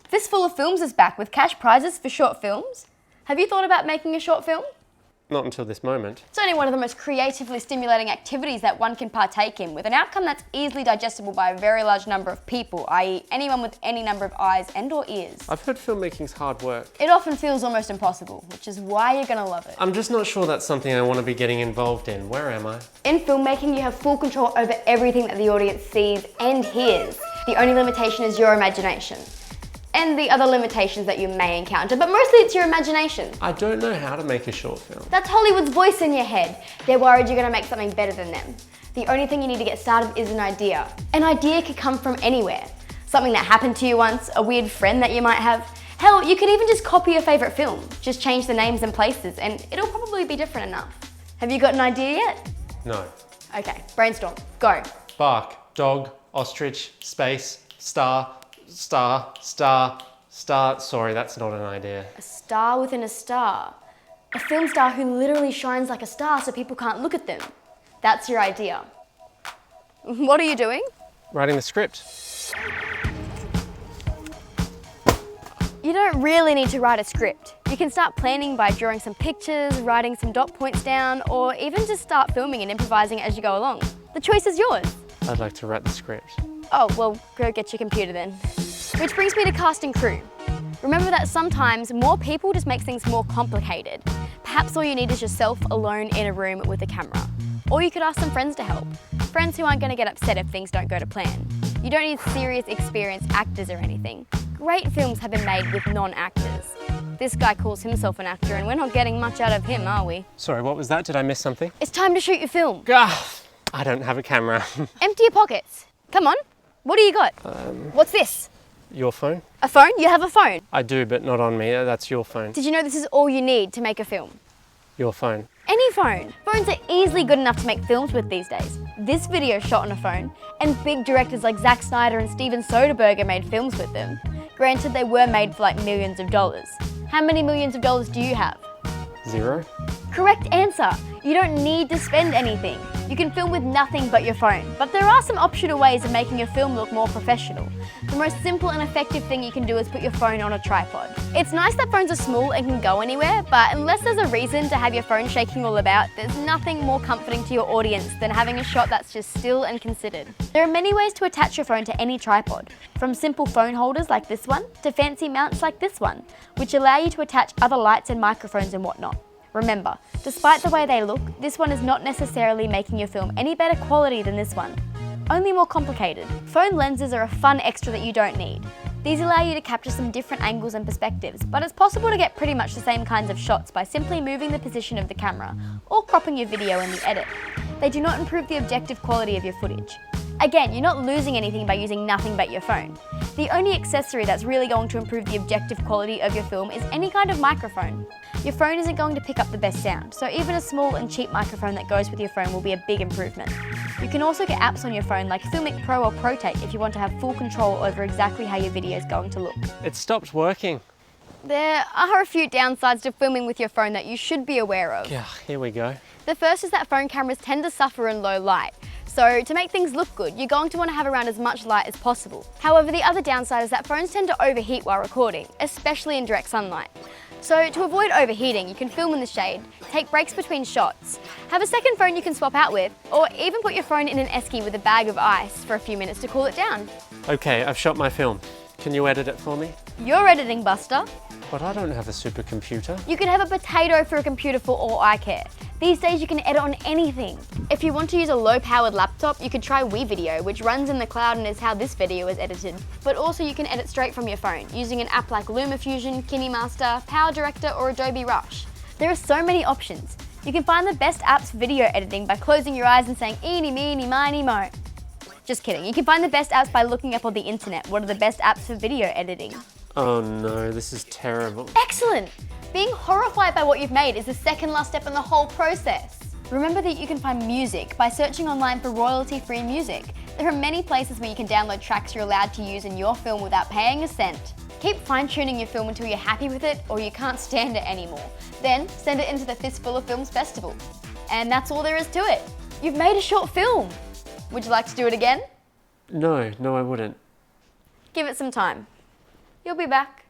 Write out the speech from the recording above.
Fistful of Films is back with cash prizes for short films. Have you thought about making a short film? Not until this moment. It's only one of the most creatively stimulating activities that one can partake in, with an outcome that's easily digestible by a very large number of people, i.e. anyone with any number of eyes and or ears. I've heard filmmaking's hard work. It often feels almost impossible, which is why you're gonna love it. I'm just not sure that's something I want to be getting involved in. Where am I? In filmmaking, you have full control over everything that the audience sees and hears. The only limitation is your imagination. And the other limitations that you may encounter, but mostly it's your imagination. I don't know how to make a short film. That's Hollywood's voice in your head. They're worried you're gonna make something better than them. The only thing you need to get started is an idea. An idea could come from anywhere. Something that happened to you once, a weird friend that you might have. Hell, you could even just copy your favorite film. Just change the names and places and it'll probably be different enough. Have you got an idea yet? No. Okay, brainstorm, go. Bark, dog, ostrich, space, star. Sorry, that's not an idea. A star within a star. A film star who literally shines like a star so people can't look at them. That's your idea. What are you doing? Writing the script. You don't really need to write a script. You can start planning by drawing some pictures, writing some dot points down, or even just start filming and improvising as you go along. The choice is yours. I'd like to write the script. Oh, well, go get your computer then. Which brings me to cast and crew. Remember that sometimes more people just makes things more complicated. Perhaps all you need is yourself alone in a room with a camera. Or you could ask some friends to help. Friends who aren't going to get upset if things don't go to plan. You don't need serious, experienced actors or anything. Great films have been made with non-actors. This guy calls himself an actor and we're not getting much out of him, are we? Sorry, what was that? Did I miss something? It's time to shoot your film. I don't have a camera. Empty your pockets. Come on. What do you got? What's this? Your phone? A phone? You have a phone. I do, but not on me. That's your phone. Did you know this is all you need to make a film? Your phone. Any phone. Phones are easily good enough to make films with these days. This video is shot on a phone, and big directors like Zack Snyder and Steven Soderbergh made films with them. Granted, they were made for like millions of dollars. How many millions of dollars do you have? 0. Correct answer. You don't need to spend anything. You can film with nothing but your phone, but there are some optional ways of making your film look more professional. The most simple and effective thing you can do is put your phone on a tripod. It's nice that phones are small and can go anywhere, but unless there's a reason to have your phone shaking all about, there's nothing more comforting to your audience than having a shot that's just still and considered. There are many ways to attach your phone to any tripod, from simple phone holders like this one, to fancy mounts like this one, which allow you to attach other lights and microphones and whatnot. Remember, despite the way they look, this one is not necessarily making your film any better quality than this one, only more complicated. Phone lenses are a fun extra that you don't need. These allow you to capture some different angles and perspectives, but it's possible to get pretty much the same kinds of shots by simply moving the position of the camera or cropping your video in the edit. They do not improve the objective quality of your footage. Again, you're not losing anything by using nothing but your phone. The only accessory that's really going to improve the objective quality of your film is any kind of microphone. Your phone isn't going to pick up the best sound, so even a small and cheap microphone that goes with your phone will be a big improvement. You can also get apps on your phone like Filmic Pro or ProTake if you want to have full control over exactly how your video is going to look. It stopped working. There are a few downsides to filming with your phone that you should be aware of. Yeah, here we go. The first is that phone cameras tend to suffer in low light. So to make things look good, you're going to want to have around as much light as possible. However, the other downside is that phones tend to overheat while recording, especially in direct sunlight. So to avoid overheating, you can film in the shade, take breaks between shots, have a second phone you can swap out with, or even put your phone in an esky with a bag of ice for a few minutes to cool it down. Okay, I've shot my film. Can you edit it for me? You're editing, Buster. But I don't have a supercomputer. You can have a potato for a computer for all I care. These days you can edit on anything. If you want to use a low-powered laptop, you could try WeVideo, which runs in the cloud and is how this video is edited. But also you can edit straight from your phone, using an app like LumaFusion, KineMaster, PowerDirector or Adobe Rush. There are so many options. You can find the best apps for video editing by closing your eyes and saying eeny, meeny, miny, mo. Just kidding. You can find the best apps by looking up on the internet what are the best apps for video editing. Oh no, this is terrible. Excellent! Being horrified by what you've made is the second last step in the whole process. Remember that you can find music by searching online for royalty-free music. There are many places where you can download tracks you're allowed to use in your film without paying a cent. Keep fine-tuning your film until you're happy with it or you can't stand it anymore. Then send it into the Fistful of Films Festival. And that's all there is to it. You've made a short film. Would you like to do it again? No, I wouldn't. Give it some time. You'll be back.